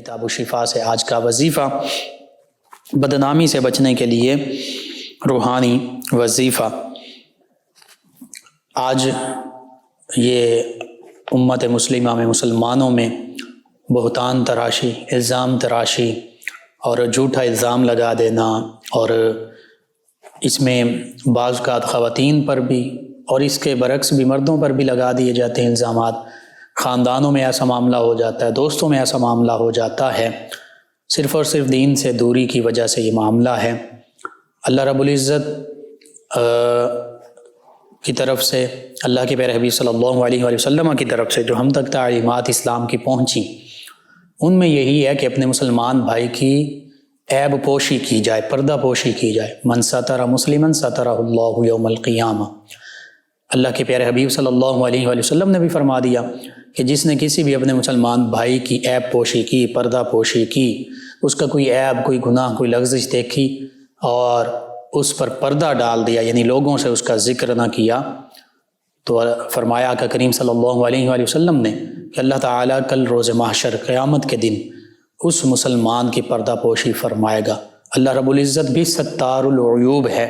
کتاب الشفا سے آج کا وظیفہ، بدنامی سے بچنے کے لیے روحانی وظیفہ۔ آج یہ امت مسلمہ میں، مسلمانوں میں بہتان تراشی، الزام تراشی اور جھوٹا الزام لگا دینا، اور اس میں بعض اوقات خواتین پر بھی اور اس کے برعکس بھی مردوں پر بھی لگا دیے جاتے ہیں الزامات۔ خاندانوں میں ایسا معاملہ ہو جاتا ہے، دوستوں میں ایسا معاملہ ہو جاتا ہے، صرف اور صرف دین سے دوری کی وجہ سے یہ معاملہ ہے۔ اللہ رب العزت کی طرف سے، اللہ کے پیارے حبیب صلی اللہ علیہ وآلہ وسلم کی طرف سے جو ہم تک تعلیمات اسلام کی پہنچی، ان میں یہی ہے کہ اپنے مسلمان بھائی کی عیب پوشی کی جائے، پردہ پوشی کی جائے۔ من ستر مسلما سترہ اللہ یوم القیامہ۔ اللہ کے پیارے حبیب صلی اللہ علیہ وآلہ وسلم نے بھی فرما دیا کہ جس نے کسی بھی اپنے مسلمان بھائی کی عیب پوشی کی، پردہ پوشی کی، اس کا کوئی عیب، کوئی گناہ، کوئی لغزش دیکھی اور اس پر پردہ ڈال دیا، یعنی لوگوں سے اس کا ذکر نہ کیا، تو فرمایا کہ کریم صلی اللہ علیہ وآلہ وسلم نے کہ اللہ تعالیٰ کل روز محشر قیامت کے دن اس مسلمان کی پردہ پوشی فرمائے گا۔ اللہ رب العزت بھی ستار العیوب ہے،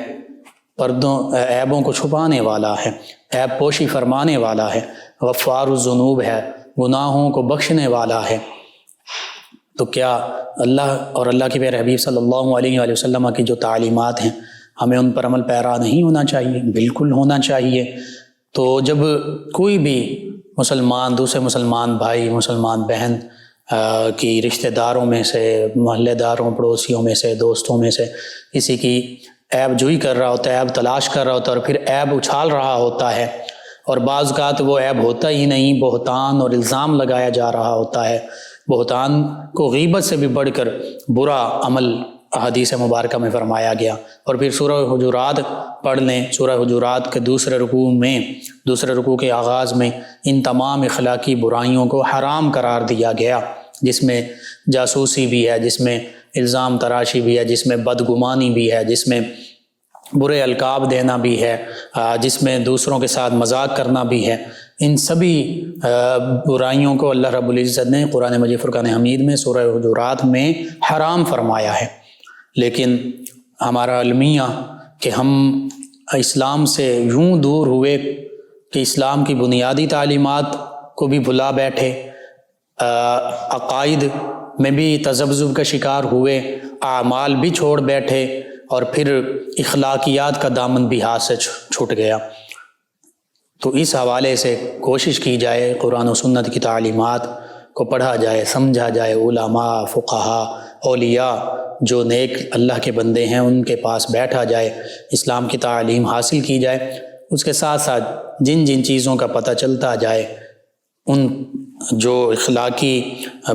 پردوں عیبوں کو چھپانے والا ہے، عیب پوشی فرمانے والا ہے، غفار الذنوب ہے، گناہوں کو بخشنے والا ہے۔ تو کیا اللہ اور اللہ کے پیارے حبیب صلی اللہ علیہ وآلہ وسلم کی جو تعلیمات ہیں ہمیں ان پر عمل پیرا نہیں ہونا چاہیے؟ بالکل ہونا چاہیے۔ تو جب کوئی بھی مسلمان دوسرے مسلمان بھائی، مسلمان بہن کی رشتہ داروں میں سے، محلے داروں، پڑوسیوں میں سے، دوستوں میں سے کسی کی عیب جوئی کر رہا ہوتا ہے، عیب تلاش کر رہا ہوتا ہے اور پھر عیب اچھال رہا ہوتا ہے، اور بعض اوقات وہ عیب ہوتا ہی نہیں، بہتان اور الزام لگایا جا رہا ہوتا ہے۔ بہتان کو غیبت سے بھی بڑھ کر برا عمل حدیث مبارکہ میں فرمایا گیا۔ اور پھر سورہ حجرات پڑھ لیں، سورہ حجرات کے دوسرے رکوع کے آغاز میں ان تمام اخلاقی برائیوں کو حرام قرار دیا گیا، جس میں جاسوسی بھی ہے، جس میں الزام تراشی بھی ہے، جس میں بدگمانی بھی ہے، جس میں برے القاب دینا بھی ہے، جس میں دوسروں کے ساتھ مذاق کرنا بھی ہے۔ ان سبھی برائیوں کو اللہ رب العزت نے قرآن مجید فرقان حمید میں سورہ حجرات میں حرام فرمایا ہے۔ لیکن ہمارا المیہ کہ ہم اسلام سے یوں دور ہوئے کہ اسلام کی بنیادی تعلیمات کو بھی بھلا بیٹھے، عقائد میں بھی تذبذب کا شکار ہوئے، اعمال بھی چھوڑ بیٹھے، اور پھر اخلاقیات کا دامن بھی ہاتھ سے چھوٹ گیا۔ تو اس حوالے سے کوشش کی جائے، قرآن و سنت کی تعلیمات کو پڑھا جائے، سمجھا جائے، علماء، فقہاء، اولیاء جو نیک اللہ کے بندے ہیں ان کے پاس بیٹھا جائے، اسلام کی تعلیم حاصل کی جائے۔ اس کے ساتھ ساتھ جن جن چیزوں کا پتہ چلتا جائے، ان جو اخلاقی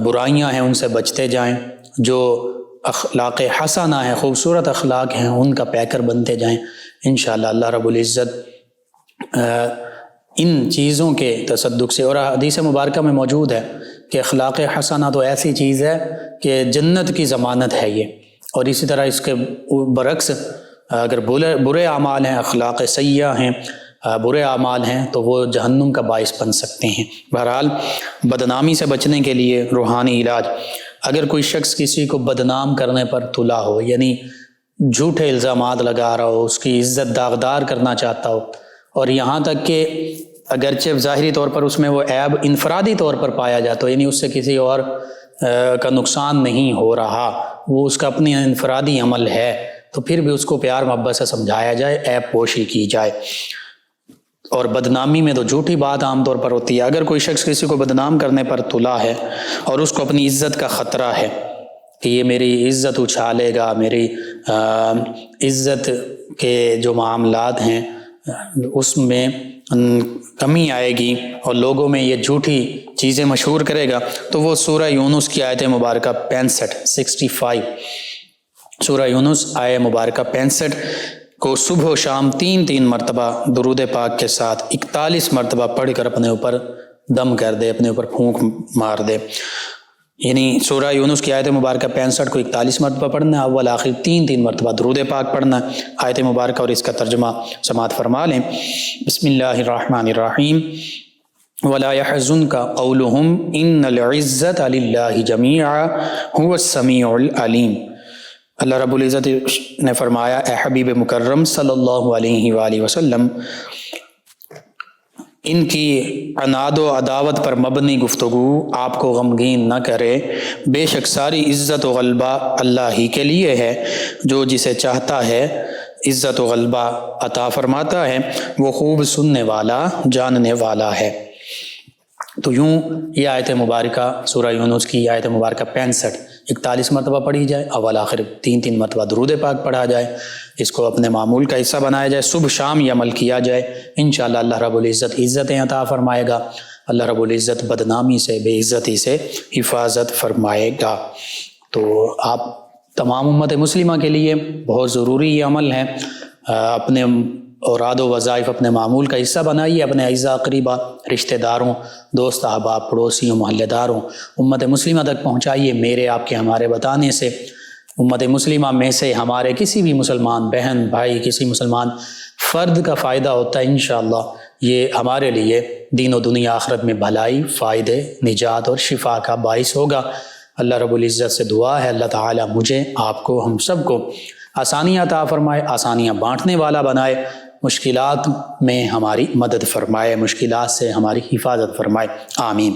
برائیاں ہیں ان سے بچتے جائیں، جو اخلاق حسنہ ہیں، خوبصورت اخلاق ہیں، ان کا پیکر بنتے جائیں۔ انشاءاللہ اللہ رب العزت ان چیزوں کے تصدق سے، اور حدیث مبارکہ میں موجود ہے کہ اخلاق حسنہ تو ایسی چیز ہے کہ جنت کی ضمانت ہے یہ، اور اسی طرح اس کے برعکس اگر برے اعمال ہیں، اخلاق سیئہ ہیں، برے اعمال ہیں، تو وہ جہنم کا باعث بن سکتے ہیں۔ بہرحال بدنامی سے بچنے کے لیے روحانی علاج، اگر کوئی شخص کسی کو بدنام کرنے پر تلا ہو، یعنی جھوٹے الزامات لگا رہا ہو، اس کی عزت داغدار کرنا چاہتا ہو، اور یہاں تک کہ اگرچہ ظاہری طور پر اس میں وہ عیب انفرادی طور پر پایا جاتا ہو، یعنی اس سے کسی اور کا نقصان نہیں ہو رہا، وہ اس کا اپنی انفرادی عمل ہے، تو پھر بھی اس کو پیار محبت سے سمجھایا جائے، عیب پوشی کی جائے۔ اور بدنامی میں تو جھوٹی بات عام طور پر ہوتی ہے۔ اگر کوئی شخص کسی کو بدنام کرنے پر تلا ہے اور اس کو اپنی عزت کا خطرہ ہے کہ یہ میری عزت اچھالے گا، میری عزت کے جو معاملات ہیں اس میں کمی آئے گی اور لوگوں میں یہ جھوٹی چیزیں مشہور کرے گا، تو وہ سورہ یونس کی آیت مبارکہ 65 سورہ یونس آیت مبارکہ 65 کو صبح و شام 3 مرتبہ درود پاک کے ساتھ 41 مرتبہ پڑھ کر اپنے اوپر دم کر دے، اپنے اوپر پھونک مار دے۔ یعنی سورہ یونس کی آیت مبارکہ 65 کو 41 مرتبہ پڑھنا ہے، اول آخر 3 مرتبہ درود پاک پڑھنا ہے۔ آیت مبارکہ اور اس کا ترجمہ سماعت فرما لیں۔ بسم اللہ الرحمن الرحیم۔ ولا يحزنك قولهم ان العزة للہ جميعا هو السمیع العلیم۔ اللہ رب العزت نے فرمایا اے حبیب مکرم صلی اللہ علیہ وآلہ وسلم، ان کی عناد و عداوت پر مبنی گفتگو آپ کو غمگین نہ کرے، بے شک ساری عزت و غلبہ اللہ ہی کے لیے ہے، جو جسے چاہتا ہے عزت و غلبہ عطا فرماتا ہے، وہ خوب سننے والا جاننے والا ہے۔ تو یوں یہ آیت مبارکہ سورہ یونس کی آیت مبارکہ 41 مرتبہ پڑھی جائے، اول آخر 3 مرتبہ درود پاک پڑھا جائے، اس کو اپنے معمول کا حصہ بنایا جائے، صبح شام یہ عمل کیا جائے، انشاءاللہ اللہ رب العزت عزتیں عطا فرمائے گا، اللہ رب العزت بدنامی سے بے عزتی سے حفاظت فرمائے گا۔ تو آپ تمام امت مسلمہ کے لیے بہت ضروری یہ عمل ہے، اپنے اوراد و وظائف اپنے معمول کا حصہ بنائیے، اپنے اعزاء قریبہ رشتہ داروں دوست احباب پڑوسیوں محلہ داروں امت مسلمہ تک پہنچائیے۔ میرے آپ کے ہمارے بتانے سے امت مسلمہ میں سے ہمارے کسی بھی مسلمان بہن بھائی کسی مسلمان فرد کا فائدہ ہوتا ہے، انشاءاللہ یہ ہمارے لیے دین و دنیا آخرت میں بھلائی فائدے نجات اور شفا کا باعث ہوگا۔ اللہ رب العزت سے دعا ہے اللہ تعالی مجھے آپ کو ہم سب کو آسانیاں عطا فرمائے، آسانیاں بانٹنے والا بنائے، مشکلات میں ہماری مدد فرمائے، مشکلات سے ہماری حفاظت فرمائے، آمین۔